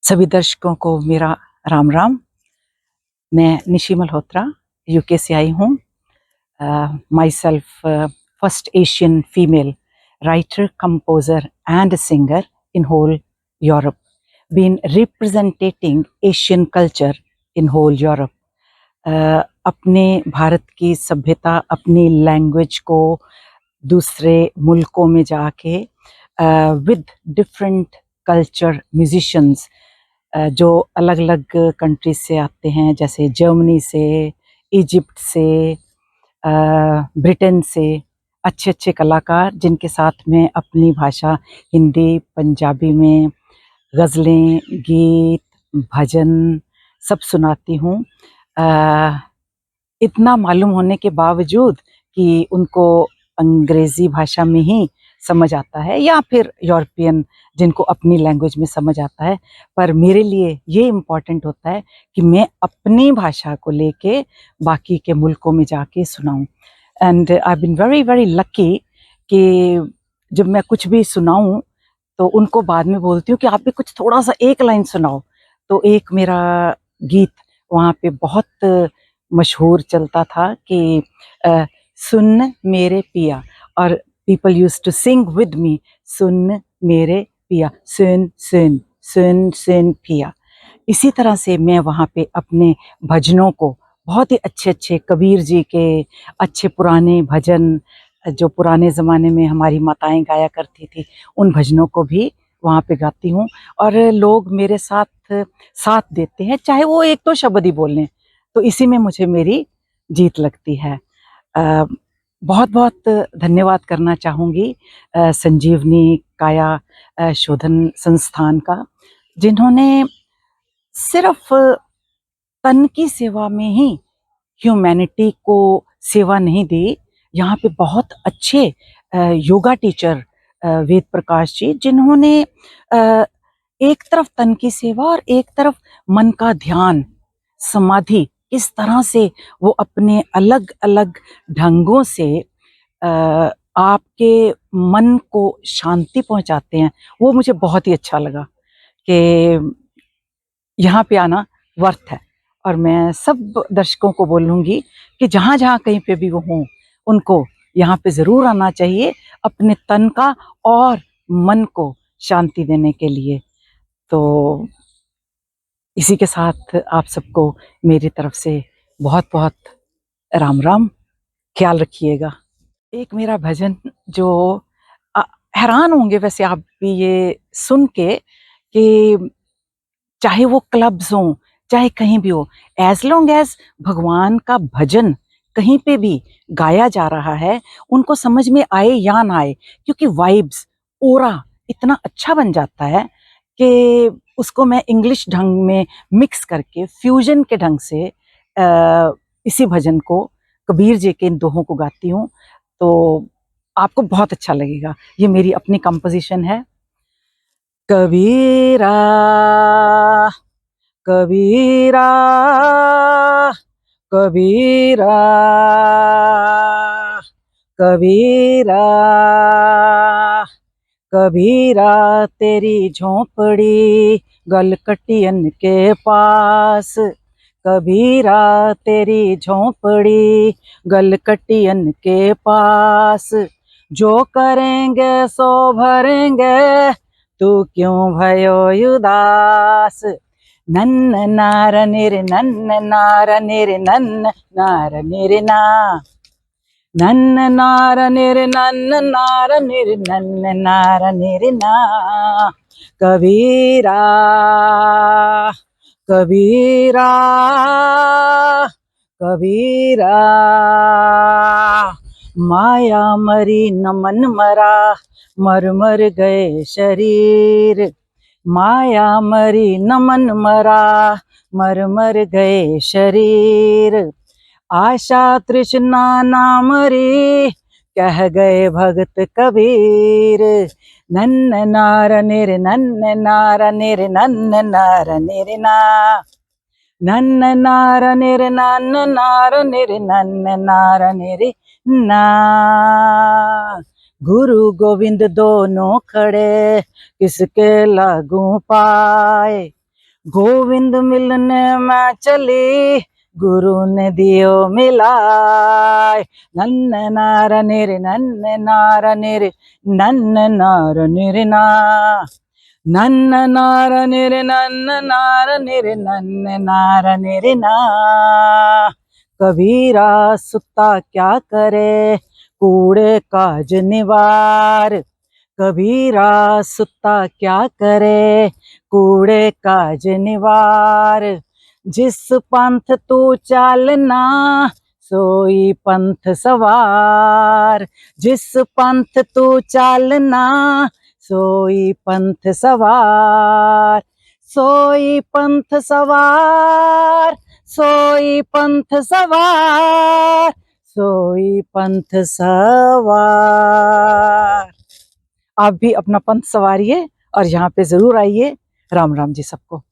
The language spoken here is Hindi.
सभी दर्शकों को मेरा राम राम। मैं निशी मल्होत्रा यूके से आई हूँ। Myself first Asian female writer, composer and singer in whole Europe, been representing Asian culture in whole Europe. अपने भारत की सभ्यता, अपनी लैंग्वेज को दूसरे मुल्कों में जाके विद डिफरेंट कल्चर म्यूजिशंस जो अलग अलग कंट्रीज से आते हैं, जैसे जर्मनी से, इजिप्ट से, ब्रिटेन से, अच्छे अच्छे कलाकार जिनके साथ में अपनी भाषा हिंदी पंजाबी में गज़लें, गीत, भजन सब सुनाती हूँ। इतना मालूम होने के बावजूद कि उनको अंग्रेज़ी भाषा में ही समझ आता है या फिर यूरोपियन जिनको अपनी लैंग्वेज में समझ आता है, पर मेरे लिए ये इम्पॉर्टेंट होता है कि मैं अपनी भाषा को लेके बाकी के मुल्कों में जाके सुनाऊं। And I been very very lucky कि जब मैं कुछ भी सुनाऊं तो उनको बाद में बोलती हूँ कि आप भी कुछ थोड़ा सा एक लाइन सुनाओ। तो एक मेरा गीत वहाँ पे बहुत मशहूर चलता था कि सुन मेरे पिया, और people used to sing with me, सुन मेरे पिया, सुन सुन सुन सुन पिया। इसी तरह से मैं वहाँ पे अपने भजनों को, बहुत ही अच्छे अच्छे कबीर जी के अच्छे पुराने भजन जो पुराने ज़माने में हमारी माताएं गाया करती थी, उन भजनों को भी वहाँ पे गाती हूँ। और लोग मेरे साथ साथ देते हैं, चाहे वो एक दो शब्द ही बोल लें, तो इसी में मुझे मेरी जीत लगती है। बहुत बहुत धन्यवाद करना चाहूँगी संजीवनी काया शोधन संस्थान का, जिन्होंने सिर्फ तन की सेवा में ही ह्यूमैनिटी को सेवा नहीं दी। यहाँ पे बहुत अच्छे योगा टीचर वेद प्रकाश जी, जिन्होंने एक तरफ तन की सेवा और एक तरफ मन का ध्यान, समाधि, इस तरह से वो अपने अलग अलग ढंगों से आपके मन को शांति पहुंचाते हैं। वो मुझे बहुत ही अच्छा लगा कि यहाँ पे आना वर्थ है। और मैं सब दर्शकों को बोलूँगी कि जहाँ जहाँ कहीं पे भी वो हों, उनको यहाँ पे ज़रूर आना चाहिए अपने तन का और मन को शांति देने के लिए। तो इसी के साथ आप सबको मेरी तरफ से बहुत बहुत राम राम। ख्याल रखिएगा। एक मेरा भजन जो अ, हैरान होंगे वैसे आप भी ये सुन के कि चाहे वो क्लब्स हों, चाहे कहीं भी हो, एज़ लॉन्ग एज़ भगवान का भजन कहीं पे भी गाया जा रहा है, उनको समझ में आए या ना आए, क्योंकि वाइब्स, ऑरा इतना अच्छा बन जाता है कि उसको मैं इंग्लिश ढंग में मिक्स करके फ्यूजन के ढंग से इसी भजन को, कबीर जी के इन दोहों को गाती हूँ, तो आपको बहुत अच्छा लगेगा। ये मेरी अपनी कंपोजिशन है। कबीरा कबीरा कबीरा कबीरा कबीरा तेरी झोंपड़ी गलकटियन के पास, कबीरा तेरी झोंपड़ी गलकटियन के पास, जो करेंगे सो भरेंगे तू क्यों भयो उदास। नन्न नार निर नन्न नार निर नन्न नार निर ना, नन्न नार निर नन्न नार निर नन्न नार निर ना। कबीरा कबीरा कबीरा, माया मरी न मन मरा, मर मर गए शरीर, माया मरी न मन मरा, मर मर गए शरीर, आशा तृष्णा ना मरी, कह गए भगत कबीर। नन्न नार निर नन्न नार निर नन्न नार निर ना, नन्न नार निर नन्न नार निर नन्न नार निर ना। गुरु गोविंद दोनों खड़े किसके लागू पाए, गोविंद मिलने में चली, गुरु ने दियो मिलाय। नन्न नार निर नन्न नार निर नन्न नार निर ना, नन्न नार निर नन्न नार निर नन्न नार निर ना। कबीरा सुता क्या करे, कूड़े काज निवार। कबीरा सुता क्या करे, कूड़े काज निवार। जिस पंथ तू चालना, सोई पंथ सवार। जिस पंथ तू चालना, सोई पंथ सवार। सोई पंथ सवार, सोई पंथ सवार, सोई पंथ सवार। आप भी अपना पंथ सवारिए और यहाँ पे जरूर आइए। राम राम जी सबको।